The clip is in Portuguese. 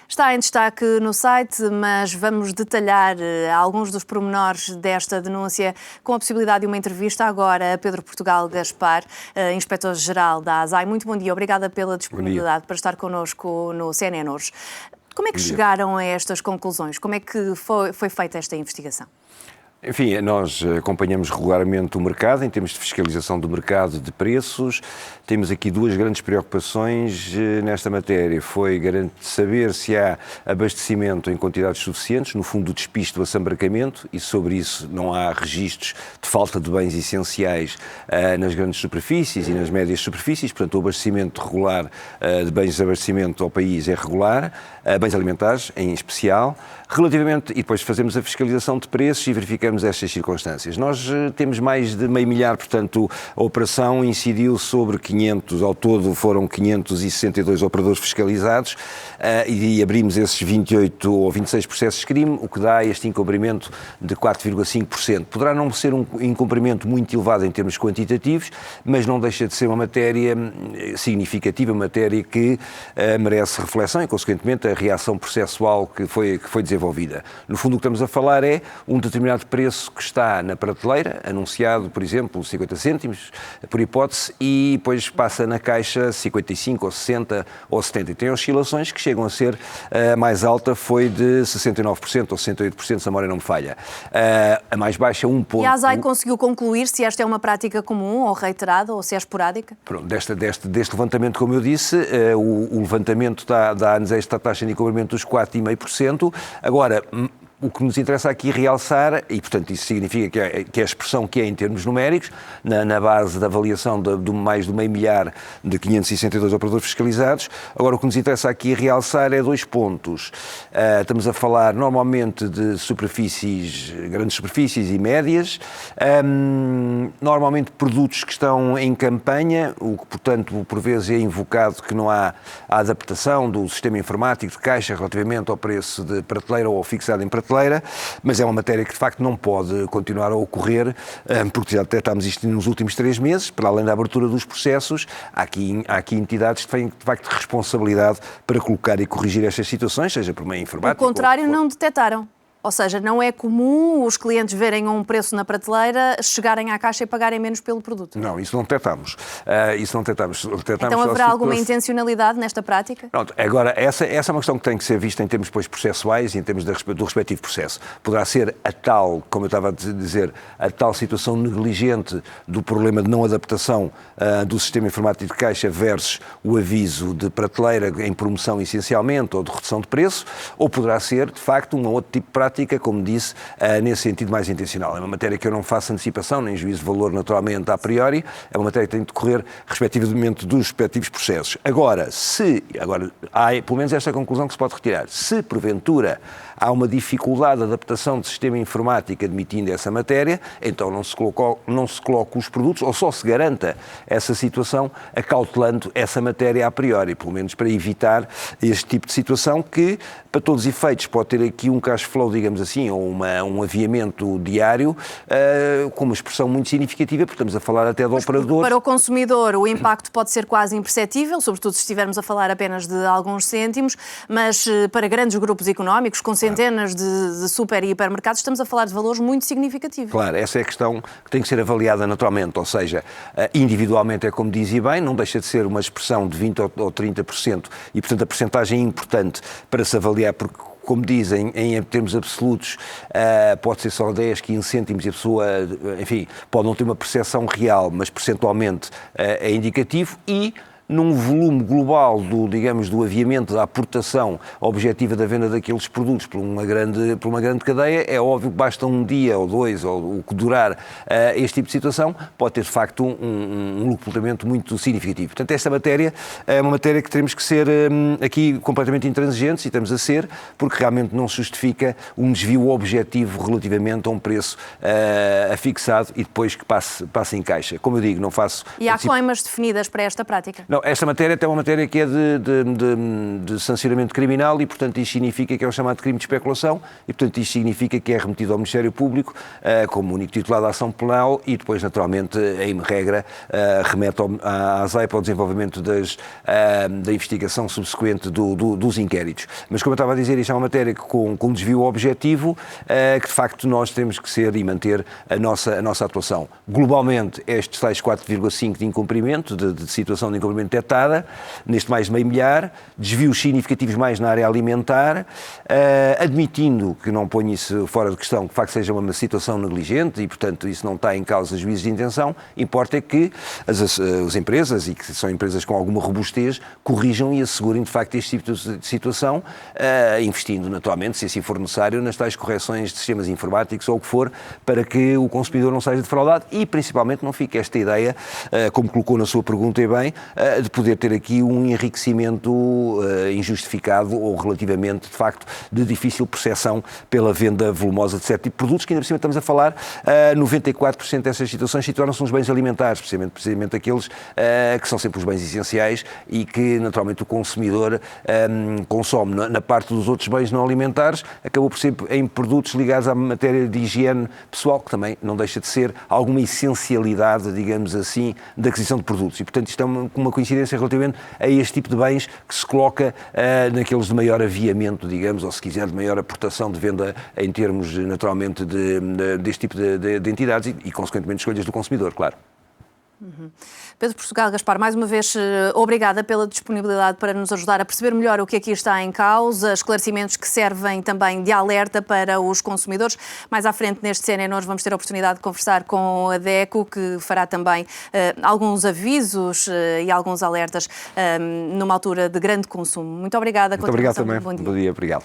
Está em destaque no site, mas vamos detalhar alguns dos pormenores desta denúncia com a possibilidade de uma entrevista agora a Pedro Portugal Gaspar, inspetor-geral da ASAI. Muito bom dia, obrigada pela disponibilidade para estar connosco no CNN hoje. Como é que chegaram a estas conclusões? Como é que foi feita esta investigação? Enfim, nós acompanhamos regularmente o mercado em termos de fiscalização do mercado de preços. Temos aqui duas grandes preocupações nesta matéria. Foi saber se há abastecimento em quantidades suficientes, no fundo o despiste do assambarcamento, e sobre isso não há registros de falta de bens essenciais nas grandes superfícies e nas médias superfícies. Portanto, o abastecimento regular de bens de abastecimento ao país é regular, bens alimentares em especial. Relativamente, e depois fazemos a fiscalização de preços e verificamos estas circunstâncias. Nós temos mais de meio milhar, portanto, a operação incidiu sobre 500, ao todo foram 562 operadores fiscalizados e abrimos esses 28 ou 26 processos de crime, o que dá este incumprimento de 4,5%. Poderá não ser um incumprimento muito elevado em termos quantitativos, mas não deixa de ser uma matéria significativa, uma matéria que merece reflexão e, consequentemente, a reação processual que foi desenvolvida. No fundo, o que estamos a falar é um determinado preço que está na prateleira, anunciado, por exemplo, 50 cêntimos, por hipótese, e depois passa na caixa 55 ou 60 ou 70. E tem oscilações que chegam a ser, a mais alta foi de 69% ou 68%, se a memória não me falha. A mais baixa, 1,1%. E a ASAI conseguiu concluir se esta é uma prática comum ou reiterada ou se é esporádica? Pronto, deste levantamento, como eu disse, o levantamento da ANSES está a taxa de incumprimento dos 4,5%. Agora, o que nos interessa aqui realçar, e portanto isso significa que é a expressão que é em termos numéricos, na base da avaliação de mais de meio milhar de 562 operadores fiscalizados. Agora, o que nos interessa aqui realçar é dois pontos. Estamos a falar normalmente de superfícies, grandes superfícies e médias, normalmente produtos que estão em campanha, o que portanto por vezes é invocado que não há a adaptação do sistema informático de caixa relativamente ao preço de prateleira ou fixado em prateleira, mas é uma matéria que de facto não pode continuar a ocorrer, porque já detectámos isto nos últimos 3 meses, para além da abertura dos processos, há aqui entidades que têm de facto responsabilidade para colocar e corrigir estas situações, seja por meio informático. Ao contrário, não detectaram. Ou seja, não é comum os clientes verem um preço na prateleira, chegarem à caixa e pagarem menos pelo produto? Não, isso não detectamos. Então haverá alguma intencionalidade nesta prática? Pronto, agora, essa é uma questão que tem que ser vista em termos depois processuais e em termos do respectivo processo. Poderá ser a tal, como eu estava a dizer, a tal situação negligente do problema de não adaptação do sistema informático de caixa versus o aviso de prateleira em promoção essencialmente ou de redução de preço, ou poderá ser, de facto, um outro tipo de prática, como disse, nesse sentido mais intencional. É uma matéria que eu não faço antecipação, nem juízo de valor naturalmente a priori, é uma matéria que tem de decorrer respectivamente dos respectivos processos. Agora, há pelo menos esta conclusão que se pode retirar, se porventura há uma dificuldade de adaptação do sistema informático admitindo essa matéria, então não se coloca os produtos, ou só se garanta essa situação acautelando essa matéria a priori, pelo menos para evitar este tipo de situação que, para todos os efeitos, pode ter aqui um cash flow, digamos assim, ou um aviamento diário com uma expressão muito significativa, porque estamos a falar até do operador. Para o consumidor o impacto pode ser quase imperceptível, sobretudo se estivermos a falar apenas de alguns cêntimos, mas para grandes grupos económicos, com centenas de super e hipermercados, estamos a falar de valores muito significativos. Claro, essa é a questão que tem que ser avaliada naturalmente, ou seja, individualmente é como dizia bem, não deixa de ser uma expressão de 20% ou 30% e, portanto, a percentagem é importante para se avaliar, porque, como dizem, em termos absolutos, pode ser só 10, 15 cêntimos e a pessoa, enfim, pode não ter uma percepção real, mas percentualmente é indicativo e num volume global do aviamento, da aportação objetiva da venda daqueles produtos por uma grande cadeia, é óbvio que basta um dia ou dois, ou o que durar este tipo de situação, pode ter de facto um lucramento muito significativo. Portanto, esta matéria é uma matéria que teremos que ser aqui completamente intransigentes, e estamos a ser, porque realmente não se justifica um desvio objetivo relativamente a um preço afixado e depois que passe em caixa. Como eu digo, não faço... E há coimas definidas para esta prática? Não, esta matéria é uma matéria que é de sancionamento criminal e, portanto, isto significa que é o chamado crime de especulação e, portanto, isto significa que é remetido ao Ministério Público como único titular da ação penal e depois, naturalmente, em regra, remete à ASAI para o desenvolvimento da investigação subsequente dos inquéritos. Mas, como eu estava a dizer, isto é uma matéria com um desvio objetivo que, de facto, nós temos que ser e manter a nossa atuação. Globalmente, estes tais 4,5 de incumprimento, de situação de incumprimento detectada, neste mais de meio milhar, desvios significativos mais na área alimentar, admitindo que não ponho isso fora de questão, que de facto seja uma situação negligente e, portanto, isso não está em causa juízos de intenção, importa é que as empresas, e que são empresas com alguma robustez, corrijam e assegurem, de facto, este tipo de situação, investindo, naturalmente, se assim for necessário, nas tais correções de sistemas informáticos ou o que for, para que o consumidor não seja defraudado e, principalmente, não fique esta ideia, como colocou na sua pergunta e bem, de poder ter aqui um enriquecimento injustificado ou relativamente, de facto, de difícil percepção pela venda volumosa de certo tipo de produtos, que ainda por cima estamos a falar, 94% dessas situações situaram-se nos bens alimentares, precisamente aqueles que são sempre os bens essenciais e que, naturalmente, o consumidor consome. Na parte dos outros bens não alimentares, acabou por ser em produtos ligados à matéria de higiene pessoal, que também não deixa de ser alguma essencialidade, digamos assim, da aquisição de produtos. E, portanto, isto é uma coincidência relativamente a este tipo de bens que se coloca naqueles de maior aviamento, digamos, ou se quiser, de maior aportação de venda em termos, naturalmente, deste tipo de entidades e, consequentemente, escolhas do consumidor, claro. Pedro Portugal Gaspar, mais uma vez, obrigada pela disponibilidade para nos ajudar a perceber melhor o que aqui está em causa, esclarecimentos que servem também de alerta para os consumidores. Mais à frente, neste CNN, nós vamos ter a oportunidade de conversar com a DECO, que fará também alguns avisos e alguns alertas numa altura de grande consumo. Muito obrigada. Muito obrigado também. Bom dia. Bom dia, obrigado.